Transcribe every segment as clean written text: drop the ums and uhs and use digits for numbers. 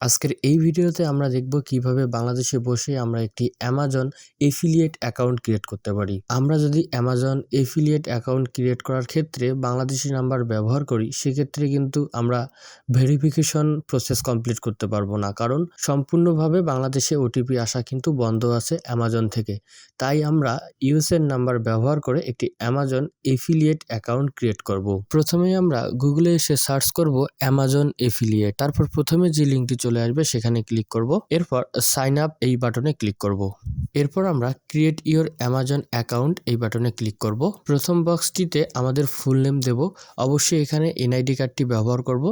আজকের এই ভিডিওতে আমরা দেখব কিভাবে বাংলাদেশে বসে আমরা একটি অ্যামাজন এফিলিয়েট অ্যাকাউন্ট ক্রিয়েট করতে পারি। আমরা যদি অ্যামাজন এফিলিয়েট অ্যাকাউন্ট ক্রিয়েট করার ক্ষেত্রে বাংলাদেশি নাম্বার ব্যবহার করি, সেক্ষেত্রে কিন্তু আমরা ভেরিফিকেশন প্রসেস কমপ্লিট করতে পারবো না, কারণ সম্পূর্ণভাবে বাংলাদেশে ওটিপি আসা কিন্তু বন্ধ আছে অ্যামাজন থেকে। তাই আমরা ইউএসএর নাম্বার ব্যবহার করে একটি অ্যামাজন এফিলিয়েট অ্যাকাউন্ট ক্রিয়েট করব। প্রথমেই আমরা গুগলে এসে সার্চ করব অ্যামাজন এফিলিয়েট। তারপর প্রথমে যে লিঙ্কটি চলে আসবে সেখানে ক্লিক করব। এরপর সাইন আপ এই বাটনে ক্লিক করব। এরপর আমরা ক্রিয়েট ইওর অ্যামাজন অ্যাকাউন্ট এই বাটনে ক্লিক করব। প্রথম বক্সটিতে আমাদের ফুল নেম দেব। অবশ্যই এখানে এনআইডি কার্ডটি ব্যবহার করব।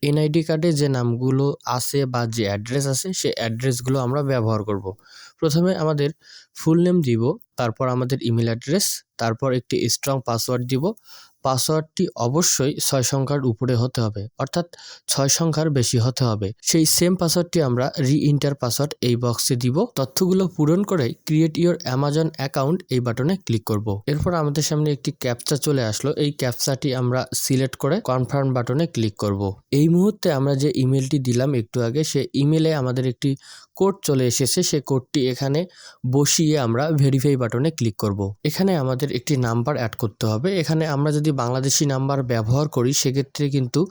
এনআইডি কার্ডে যে নামগুলো আছে বা যে অ্যাড্রেস আছে সেই অ্যাড্রেসগুলো আমরা ব্যবহার করব। প্রথমে আমাদের ফুল নেম দিব, তারপর আমাদের ইমেল অ্যাড্রেস, তারপর একটি স্ট্রং পাসওয়ার্ড দিব। পাসওয়ার্ডটি অবশ্যই 6 সংখ্যার উপরে হতে হবে, অর্থাৎ 6 সংখ্যার বেশি হতে হবে। সেই সেম পাসওয়ার্ডটি আমরা রি-এন্টার পাসওয়ার্ড এই বক্সে দিব। তথ্যগুলো পূরণ করে ক্রিয়েট ইওর অ্যামাজন অ্যাকাউন্ট এই বাটনে ক্লিক করব। এরপর আমাদের সামনে একটি ক্যাপচা চলে আসলো। এই ক্যাপচাটি আমরা সিলেক্ট করে কনফার্ম বাটনে ক্লিক করব। এই মুহূর্তে আমরা যে ইমেলটি দিলাম একটু আগে, সেই ইমেলে আমাদের একটি কোড চলে এসেছে। সেই কোডটি এখানে বসিয়ে আমরা ভেরিফাই বাটনে ক্লিক করব। এখানে আমাদের একটি নাম্বার অ্যাড করতে হবে। এখানে আমরা যদি বাংলাদেশি নাম্বার ব্যবহার করি সেক্ষেত্রে কিন্তু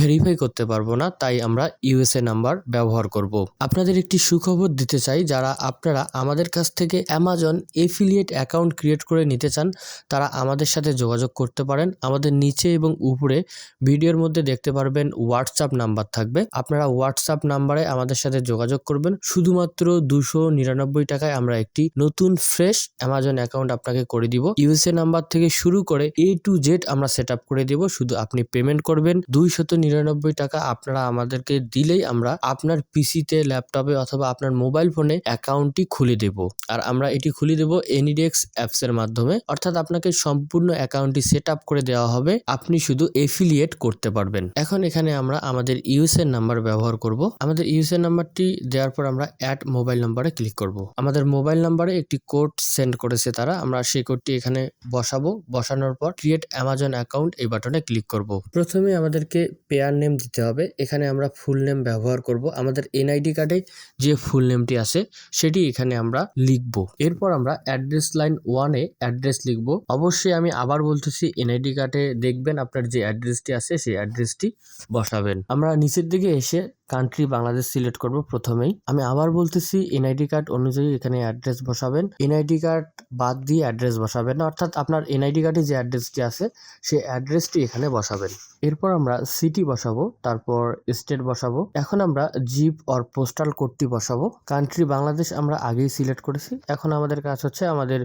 ভেরিফাই করতে পারবো না, তাই আমরা ইউএসএ নাম্বার ব্যবহার করব। আপনাদের একটি সুখবর দিতে চাই, যারা আপনারা আমাদের কাছ থেকে অ্যামাজন এফিলিয়েট অ্যাকাউন্ট ক্রিয়েট করে নিতে চান তারা আমাদের সাথে যোগাযোগ করতে পারেন। আমাদের নিচে এবং উপরে ভিডিওর মধ্যে দেখতে পারবেন হোয়াটসঅ্যাপ নাম্বার থাকবে। আপনারা হোয়াটসঅ্যাপ নাম্বারে আমাদের সাথে যোগাযোগ করবেন। শুধুমাত্র 299 টাকায় আমরা একটি নতুন ফ্রেশ অ্যামাজন অ্যাকাউন্ট আপনাকে করে দিব। ইউএসএ নাম্বার থেকে শুরু করে A to Z আমরা সেট আপ করে দিব। শুধু আপনি পেমেন্ট করবেন 299 টাকা। আপনারা আমাদেরকে দিলেই আমরা আপনার পিসিতে, ল্যাপটপে অথবা আপনার মোবাইল ফোনে অ্যাকাউন্টটি খুলে দেব। আর আমরা এটি খুলে দেব এনিডেক্স অ্যাপসের মাধ্যমে, অর্থাৎ আপনাকে সম্পূর্ণ অ্যাকাউন্টটি সেট আপ করে দেওয়া হবে। আপনি শুধু এফিলিয়েট করতে পারবেন। এখন এখানে আমরা আমাদের ইউএসএর নাম্বার ব্যবহার করব। আমাদের ইউএসএর নাম্বারটি দেওয়ার পর আমরা অ্যাড মোবাইল নাম্বারে ক্লিক করব। আমাদের মোবাইল নাম্বারে একটি কোড সেন্ড করেছে তারা, আমরা সেই কোডটি এখানে বসাবো। বসানোর পর ক্রিয়েট অ্যামাজন অ্যাকাউন্ট এই বাটনে ক্লিক করব। প্রথমে আমাদেরকে পেয়ার নেম দিতে হবে। এখানে আমরা ফুল নেম ব্যবহার করব। আমাদের এনআইডি কার্ডে যে ফুল নেমটি আছে সেটি এখানে আমরা লিখব। এরপর আমরা অ্যাড্রেস লাইন 1-এ অ্যাড্রেস লিখব। অবশ্যই আমি আবার বলতেছি, এনআইডি কার্ডে দেখবেন আপনার যে অ্যাড্রেসটি আছে সেই অ্যাড্রেসটি বসাবেন। আমরা নিচের দিকে এসে কান্ট্রি বাংলাদেশ সিলেক্ট করব প্রথমেই। আমি আবার বলতেছি, এনআইডি কার্ড অনুযায়ী এখানে অ্যাড্রেস বসাবেন। এনআইডি কার্ড বাদ দিয়ে অ্যাড্রেস বসাবেন না, অর্থাৎ আপনার এনআইডি কার্ডে যে অ্যাড্রেসটি আছে সেই অ্যাড্রেসটি এখানে বসাবেন। এরপর আমরা সিটি বসাবো, তারপর স্টেট বসাবো। এখন আমরা জিপ অর পোস্টাল কোডটি বসাবো। কান্ট্রি বাংলাদেশ আমরা আগেই সিলেক্ট করেছি। এখন আমাদের কাজ হচ্ছে আমাদের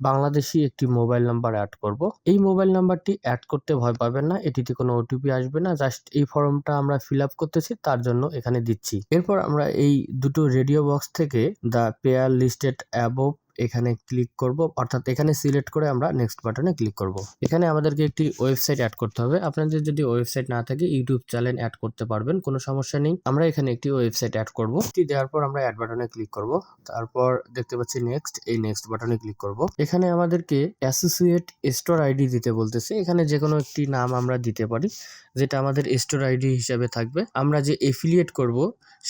বাংলাদেশি একটি মোবাইল নাম্বার অ্যাড করব। এই মোবাইল নাম্বারটি অ্যাড করতে ভয় পাবেন না, এটিতে কোনো ওটিপি আসবে না। জাস্ট এই ফর্মটা আমরা ফিল আপ করতেছি, তার জন্য এখানে দিচ্ছি। এরপর আমরা এই দুটো রেডিও বক্স থেকে দ্য পেয়ার লিস্টেড অ্যাবোভ এখানে ক্লিক করব, অর্থাৎ এখানে সিলেক্ট করে আমরা নেক্সট বাটনে ক্লিক করব। এখানে আমাদেরকে একটি ওয়েবসাইট অ্যাড করতে হবে। আপনাদের যদি ওয়েবসাইট না থাকে ইউটিউব চ্যানেল অ্যাড করতে পারবেন, কোনো সমস্যা নেই। আমরা এখানে একটি ওয়েবসাইট অ্যাড করব। এটি দেওয়ার পর আমরা অ্যাড বাটনে ক্লিক করব। তারপর দেখতে পাচ্ছি নেক্সট, এই নেক্সট বাটনে ক্লিক করব। এখানে আমাদেরকে অ্যাসোসিয়েট স্টোর আইডি দিতে বলতেছে। এখানে যে কোনো একটি নাম আমরা দিতে পারি, যেটা আমাদের স্টোর আইডি হিসেবে থাকবে। আমরা যে এফিলিয়েট করব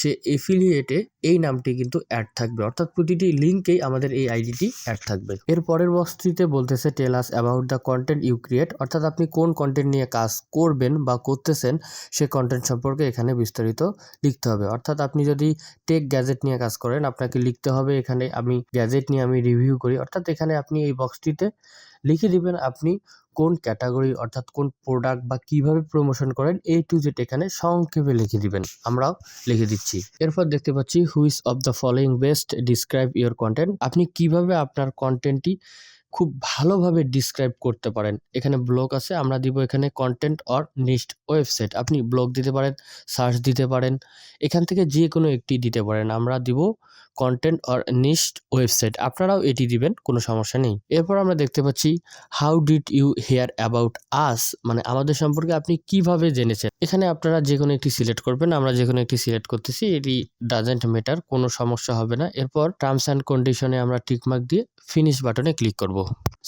সে এফিলিয়েটে এই নামটি কিন্তু অ্যাড থাকবে, অর্থাৎ প্রতিটি লিঙ্কেই আমাদের এই আইডিটি অ্যাড থাকবে। এর পরের বক্সটিতে বলতেছে tell us about the content you create, অর্থাৎ আপনি কোন কন্টেন্ট নিয়ে কাজ করবেন বা করতেছেন সে কন্টেন্ট সম্পর্কে এখানে বিস্তারিত লিখতে হবে। অর্থাৎ আপনি যদি টেক গ্যাজেট নিয়ে কাজ করেন, আপনাকে লিখতে হবে এখানে আমি গ্যাজেট নিয়ে আমি রিভিউ করি। অর্থাৎ এখানে আপনি এই বক্সটিতে লিখে দিবেন আপনি কোন ক্যাটাগরি, অর্থাৎ কোন প্রোডাক্ট বা কিভাবে প্রমোশন করেন A to Z এখানে সংক্ষেপে লিখে দিবেন। আমরাও লিখে দিচ্ছি। এরপর দেখতে পাচ্ছি which of the following best describe your content, আপনি কিভাবে আপনার কন্টেন্টটি খুব ভালোভাবে ডিসক্রাইব করতে পারেন। এখানে ব্লগ আছে, আমরা দিব এখানে কন্টেন্ট অর নিশড ওয়েবসাইট। আপনি ব্লগ দিতে পারেন, সার্চ দিতে পারেন, এখান থেকে যে কোনো একটি দিতে পারেন। আমরা দিব কন্টেন্ট অর নিশড ওয়েবসাইট, আপনারাও এটি দিবেন, কোনো সমস্যা নেই। এরপর আমরা দেখতে পাচ্ছি how did you hear about us, মানে আমাদের সম্পর্কে আপনি কিভাবে জেনেছেন। এখানে আপনারা যে কোনো একটি সিলেক্ট করবেন, আমরা যে কোনো একটি সিলেক্ট করতেছি, এটি ডাজেন্ট ম্যাটার, কোনো সমস্যা হবে না। এরপর টার্মস অ্যান্ড কন্ডিশনে আমরা টিকমার্ক দিয়ে ফিনিশ বাটনে ক্লিক করব।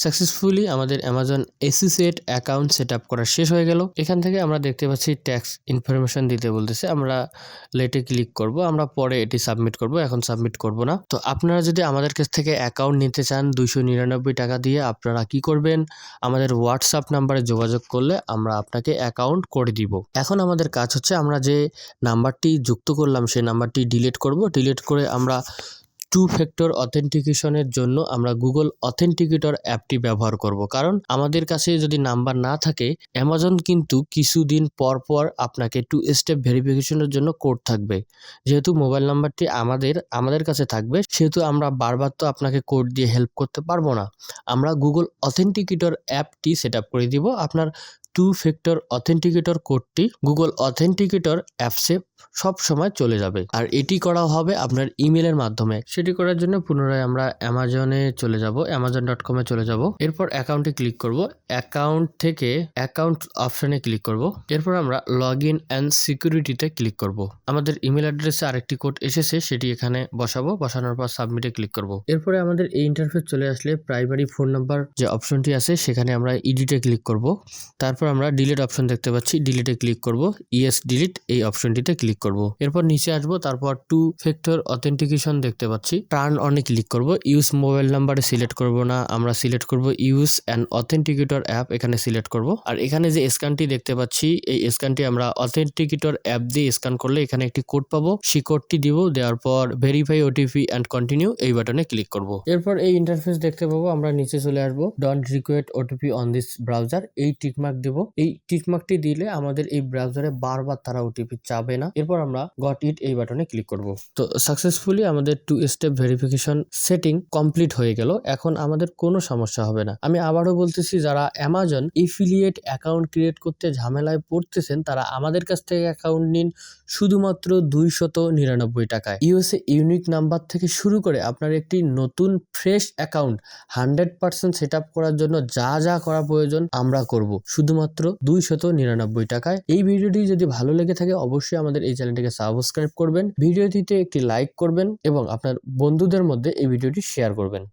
সাকসেসফুলি আমাদের Amazon associate account set up করা শেষ হয়ে গেল। এখান থেকে আমরা দেখতে পাচ্ছি ট্যাক্স ইনফরমেশন দিতে বলতেছে, আমরা লেটে ক্লিক করব, আমরা পরে এটি সাবমিট করব, এখন সাবমিট করব না। তো আপনারা যদি আমাদের কাছ থেকে অ্যাকাউন্ট নিতে চান 299 টাকা দিয়ে, আপনারা কি করবেন, আমাদের হোয়াটসঅ্যাপ নাম্বারে যোগাযোগ করলে আমরা আপনাকে অ্যাকাউন্ট করে দিব। এখন আমাদের কাজ হচ্ছে আমরা যে নাম্বারটি যুক্ত করলাম সেই নাম্বারটি ডিলিট করব। ডিলিট করে আমরা 2 ফ্যাক্টর অথেন্টিকেশনের জন্য আমরা গুগল অথেন্টিকেটর অ্যাপটি ব্যবহার করব, কারণ আমাদের কাছে যদি নাম্বার না থাকে অ্যামাজন কিন্তু কিছুদিন পর পর আপনাকে 2 স্টেপ ভেরিফিকেশনের জন্য কোড থাকবে। যেহেতু মোবাইল নাম্বারটি আমাদের কাছে থাকবে, সেহেতু আমরা বারবার তো আপনাকে কোড দিয়ে হেল্প করতে পারবো না। আমরা গুগল অথেন্টিকেটর অ্যাপটি সেট আপ করে দিব। আপনার 2 ফ্যাক্টর অথেন্টিকেটর কোডটি গুগল অথেন্টিকেটর অ্যাপসে সব সময় চলে যাবে, আর এটি করা হবে আপনার ইমেলের মাধ্যমে। সেটি করার জন্য পুনরায় আমরা অ্যামাজনে চলে যাব, amazon.com-এ চলে যাব। এরপর অ্যাকাউন্টে ক্লিক করব, অ্যাকাউন্ট থেকে অ্যাকাউন্ট অপশনে ক্লিক করব। এরপর আমরা লগ ইন অ্যান্ড সিকিউরিটিতে ক্লিক করব। আমাদের ইমেল অ্যাড্রেসে আরেকটি কোড এসেছে, সেটি এখানে বসাবো, বসানোর পর সাবমিটে ক্লিক করব। এরপরে আমাদের এই ইন্টারফেস চলে আসলে প্রাইমারি ফোন নাম্বার যে অপশনটি আছে সেখানে আমরা এডিটে ক্লিক করব। তারপর আমরা ডিলিট অপশন দেখতে পাচ্ছি, ডিলিটে ক্লিক করব, ইয়েস ডিলিট এই অপশনটিতে ক্লিক করব। এরপর নিচে আসবো, তারপর 2 ফ্যাক্টর অথেন্টিকেশন দেখতে পাচ্ছি, টার্ন অনে ক্লিক করব। ইউজ মোবাইল নাম্বারে সিলেক্ট করব না, আমরা সিলেক্ট করব ইউজ অ্যান অথেন্টিকেটর অ্যাপ, এখানে সিলেক্ট করব। আর এখানে যে স্ক্যানটি দেখতে পাচ্ছি, এই স্ক্যানটি আমরা অথেন্টিকেটর অ্যাপ দিয়ে স্ক্যান করলে এখানে একটি কোড পাবো, সেই কোডটি দিব, দেওয়ার পর ভেরিফাই ওটিপি অ্যান্ড কন্টিনিউ এই বাটনে ক্লিক করব। এরপর এই ইন্টারফেস দেখতে পাবো, আমরা নিচে চলে আসবো, don't request OTP on this browser, এই টিকমার্ক দেব। এই টিকমার্কটি দিলে আমাদের এই ব্রাউজারে বারবার তারা ওটিপি চাবে না। এরপর আমরা গট ইট এই বাটনে ক্লিক করব। তো সাকসেসফুলি আমাদের 2 স্টেপ ভেরিফিকেশন সেটিং কমপ্লিট হয়ে গেল। এখন আমাদের কোনো সমস্যা হবে না। আমি আবারও বলতেছি, যারা অ্যামাজন এফিলিয়েট অ্যাকাউন্ট ক্রিয়েট করতে ঝামেলায় পড়তেছেন তারা আমাদের কাছ থেকে অ্যাকাউন্ট নিন শুধুমাত্র 299 টাকায়। ইউএসএ ইউনিক নাম্বার থেকে শুরু করে আপনার একটি নতুন ফ্রেশ অ্যাকাউন্ট 100% সেট আপ করার জন্য যা যা করা প্রয়োজন আমরা করব, শুধুমাত্র 299 টাকায়। এই ভিডিওটি যদি ভালো লেগে থাকে অবশ্যই আমাদের এই চ্যানেলটিকে সাবস্ক্রাইব করবেন, ভিডিওটিতে একটি লাইক করবেন এবং আপনার বন্ধুদের মধ্যে এই ভিডিওটি শেয়ার করবেন।